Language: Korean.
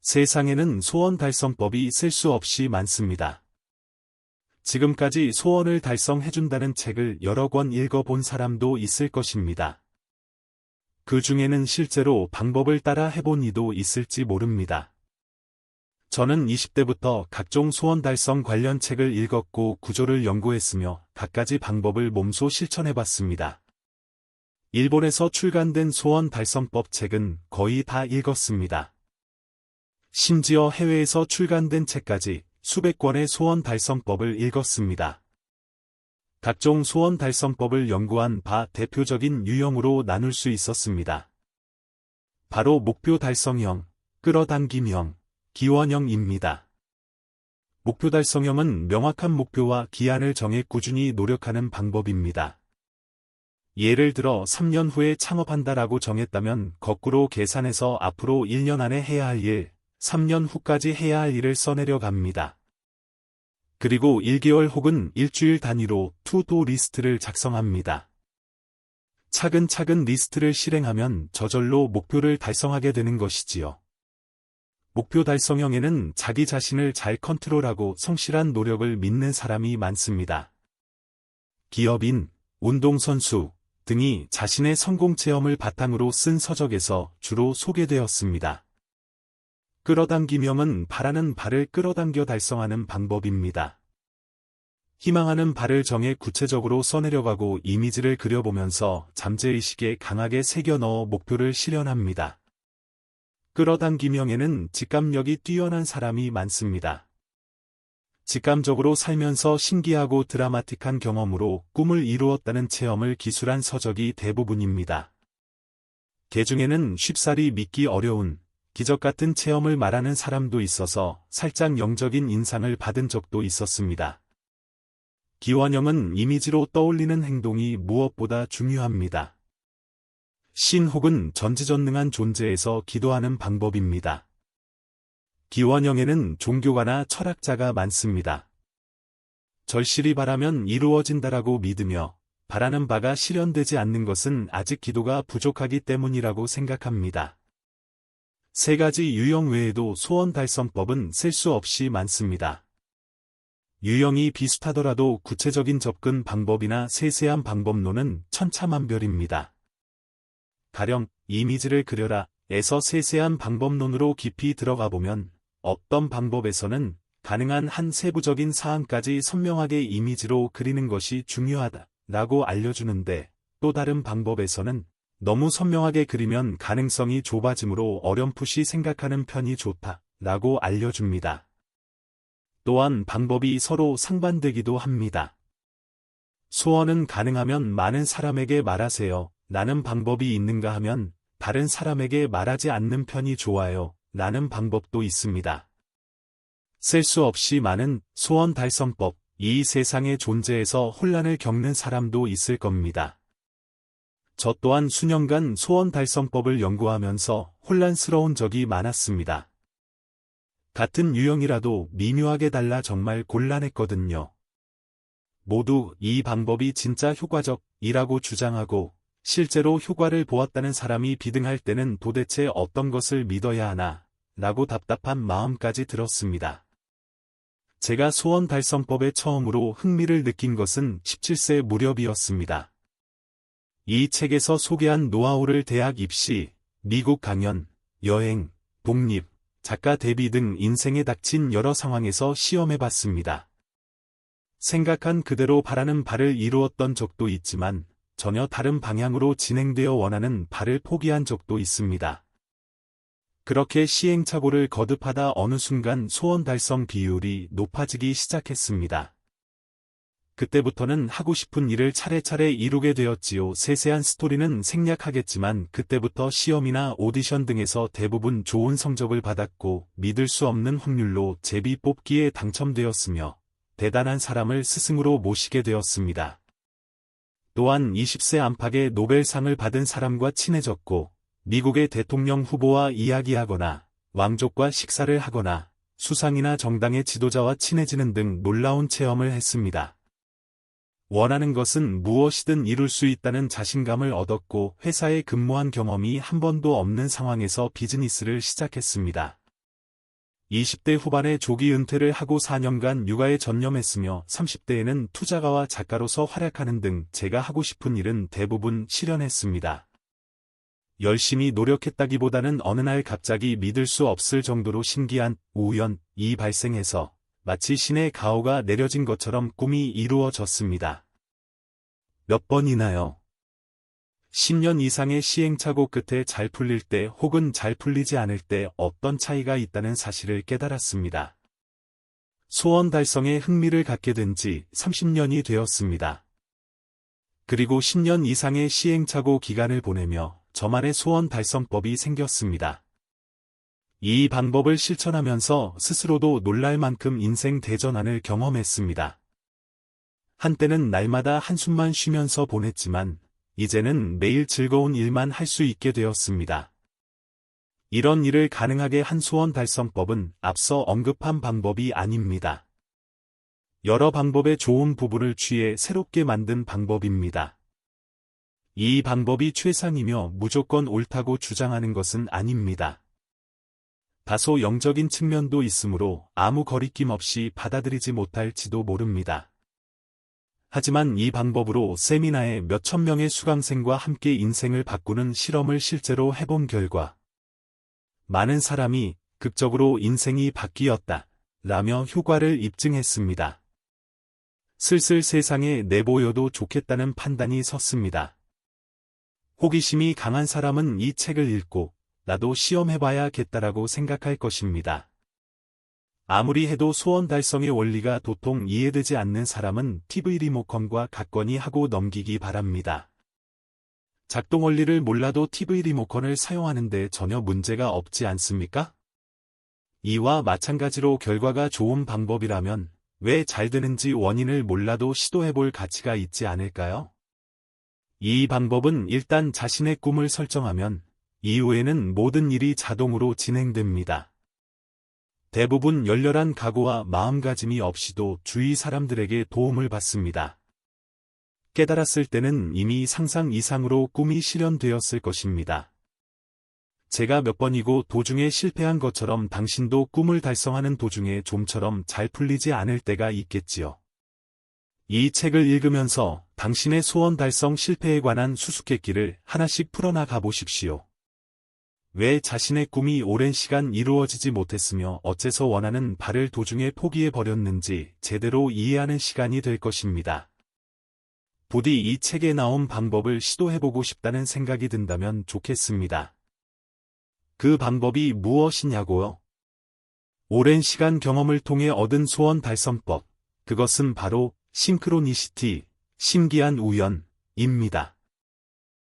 세상에는 소원 달성법이 셀 수 없이 많습니다. 지금까지 소원을 달성해준다는 책을 여러 권 읽어본 사람도 있을 것입니다. 그 중에는 실제로 방법을 따라 해본 이도 있을지 모릅니다. 저는 20대부터 각종 소원 달성 관련 책을 읽었고 구조를 연구했으며 갖가지 방법을 몸소 실천해봤습니다. 일본에서 출간된 소원 달성법 책은 거의 다 읽었습니다. 심지어 해외에서 출간된 책까지 수백 권의 소원 달성법을 읽었습니다. 각종 소원 달성법을 연구한 바 대표적인 유형으로 나눌 수 있었습니다. 바로 목표 달성형, 끌어당김형, 기원형입니다. 목표 달성형은 명확한 목표와 기한을 정해 꾸준히 노력하는 방법입니다. 예를 들어 3년 후에 창업한다라고 정했다면 거꾸로 계산해서 앞으로 1년 안에 해야 할 일, 3년 후까지 해야 할 일을 써내려 갑니다. 그리고 1개월 혹은 일주일 단위로 투도 리스트를 작성합니다. 차근차근 리스트를 실행하면 저절로 목표를 달성하게 되는 것이지요. 목표 달성형에는 자기 자신을 잘 컨트롤하고 성실한 노력을 믿는 사람이 많습니다. 기업인, 운동선수 등이 자신의 성공 체험을 바탕으로 쓴 서적에서 주로 소개되었습니다. 끌어당김형은 바라는 바를 끌어당겨 달성하는 방법입니다. 희망하는 바를 정해 구체적으로 써내려가고 이미지를 그려보면서 잠재의식에 강하게 새겨 넣어 목표를 실현합니다. 끌어당김형에는 직감력이 뛰어난 사람이 많습니다. 직감적으로 살면서 신기하고 드라마틱한 경험으로 꿈을 이루었다는 체험을 기술한 서적이 대부분입니다. 개 중에는 쉽사리 믿기 어려운 기적 같은 체험을 말하는 사람도 있어서 살짝 영적인 인상을 받은 적도 있었습니다. 기원형은 이미지로 떠올리는 행동이 무엇보다 중요합니다. 신 혹은 전지전능한 존재에서 기도하는 방법입니다. 기원형에는 종교가나 철학자가 많습니다. 절실히 바라면 이루어진다라고 믿으며 바라는 바가 실현되지 않는 것은 아직 기도가 부족하기 때문이라고 생각합니다. 세 가지 유형 외에도 소원 달성법은 셀 수 없이 많습니다. 유형이 비슷하더라도 구체적인 접근 방법이나 세세한 방법론은 천차만별입니다. 가령 이미지를 그려라 에서 세세한 방법론으로 깊이 들어가 보면 어떤 방법에서는 가능한 한 세부적인 사항까지 선명하게 이미지로 그리는 것이 중요하다라고 알려주는데 또 다른 방법에서는 너무 선명하게 그리면 가능성이 좁아지므로 어렴풋이 생각하는 편이 좋다라고 알려줍니다. 또한 방법이 서로 상반되기도 합니다. 소원은 가능하면 많은 사람에게 말하세요. 라는 방법이 있는가 하면 다른 사람에게 말하지 않는 편이 좋아요. 라는 방법도 있습니다. 셀 수 없이 많은 소원 달성법, 이 세상의 존재에서 혼란을 겪는 사람도 있을 겁니다. 저 또한 수년간 소원 달성법을 연구하면서 혼란스러운 적이 많았습니다. 같은 유형이라도 미묘하게 달라 정말 곤란했거든요. 모두 이 방법이 진짜 효과적이라고 주장하고 실제로 효과를 보았다는 사람이 비등할 때는 도대체 어떤 것을 믿어야 하나 라고 답답한 마음까지 들었습니다. 제가 소원 달성법에 처음으로 흥미를 느낀 것은 17세 무렵이었습니다. 이 책에서 소개한 노하우를 대학 입시, 미국 강연, 여행, 독립, 작가 데뷔 등 인생에 닥친 여러 상황에서 시험해봤습니다. 생각한 그대로 바라는 바를 이루었던 적도 있지만 전혀 다른 방향으로 진행되어 원하는 바를 포기한 적도 있습니다. 그렇게 시행착오를 거듭하다 어느 순간 소원 달성 비율이 높아지기 시작했습니다. 그때부터는 하고 싶은 일을 차례차례 이루게 되었지요. 세세한 스토리는 생략하겠지만 그때부터 시험이나 오디션 등에서 대부분 좋은 성적을 받았고 믿을 수 없는 확률로 제비 뽑기에 당첨되었으며 대단한 사람을 스승으로 모시게 되었습니다. 또한 20세 안팎의 노벨상을 받은 사람과 친해졌고 미국의 대통령 후보와 이야기하거나 왕족과 식사를 하거나 수상이나 정당의 지도자와 친해지는 등 놀라운 체험을 했습니다. 원하는 것은 무엇이든 이룰 수 있다는 자신감을 얻었고 회사에 근무한 경험이 한 번도 없는 상황에서 비즈니스를 시작했습니다. 20대 후반에 조기 은퇴를 하고 4년간 육아에 전념했으며 30대에는 투자가와 작가로서 활약하는 등 제가 하고 싶은 일은 대부분 실현했습니다. 열심히 노력했다기보다는 어느 날 갑자기 믿을 수 없을 정도로 신기한 우연이 발생해서 마치 신의 가호가 내려진 것처럼 꿈이 이루어졌습니다. 몇 번이나요? 10년 이상의 시행착오 끝에 잘 풀릴 때 혹은 잘 풀리지 않을 때 어떤 차이가 있다는 사실을 깨달았습니다. 소원 달성에 흥미를 갖게 된 지 30년이 되었습니다. 그리고 10년 이상의 시행착오 기간을 보내며 저만의 소원 달성법이 생겼습니다. 이 방법을 실천하면서 스스로도 놀랄 만큼 인생 대전환을 경험했습니다. 한때는 날마다 한숨만 쉬면서 보냈지만 이제는 매일 즐거운 일만 할 수 있게 되었습니다. 이런 일을 가능하게 한 소원 달성법은 앞서 언급한 방법이 아닙니다. 여러 방법의 좋은 부분을 취해 새롭게 만든 방법입니다. 이 방법이 최상이며 무조건 옳다고 주장하는 것은 아닙니다. 다소 영적인 측면도 있으므로 아무 거리낌 없이 받아들이지 못할지도 모릅니다. 하지만 이 방법으로 세미나에 몇천 명의 수강생과 함께 인생을 바꾸는 실험을 실제로 해본 결과 많은 사람이 극적으로 인생이 바뀌었다 라며 효과를 입증했습니다. 슬슬 세상에 내보여도 좋겠다는 판단이 섰습니다. 호기심이 강한 사람은 이 책을 읽고 나도 시험해봐야겠다라고 생각할 것입니다. 아무리 해도 소원 달성의 원리가 도통 이해되지 않는 사람은 TV 리모컨과 같거니 하고 넘기기 바랍니다. 작동 원리를 몰라도 TV 리모컨을 사용하는데 전혀 문제가 없지 않습니까? 이와 마찬가지로 결과가 좋은 방법이라면 왜 잘 되는지 원인을 몰라도 시도해볼 가치가 있지 않을까요? 이 방법은 일단 자신의 꿈을 설정하면 이후에는 모든 일이 자동으로 진행됩니다. 대부분 열렬한 각오와 마음가짐이 없이도 주위 사람들에게 도움을 받습니다. 깨달았을 때는 이미 상상 이상으로 꿈이 실현되었을 것입니다. 제가 몇 번이고 도중에 실패한 것처럼 당신도 꿈을 달성하는 도중에 좀처럼 잘 풀리지 않을 때가 있겠지요. 이 책을 읽으면서 당신의 소원 달성 실패에 관한 수수께끼를 하나씩 풀어나가 보십시오. 왜 자신의 꿈이 오랜 시간 이루어지지 못했으며 어째서 원하는 바를 도중에 포기해버렸는지 제대로 이해하는 시간이 될 것입니다. 부디 이 책에 나온 방법을 시도해보고 싶다는 생각이 든다면 좋겠습니다. 그 방법이 무엇이냐고요? 오랜 시간 경험을 통해 얻은 소원 달성법, 그것은 바로 싱크로니시티, 신기한 우연입니다.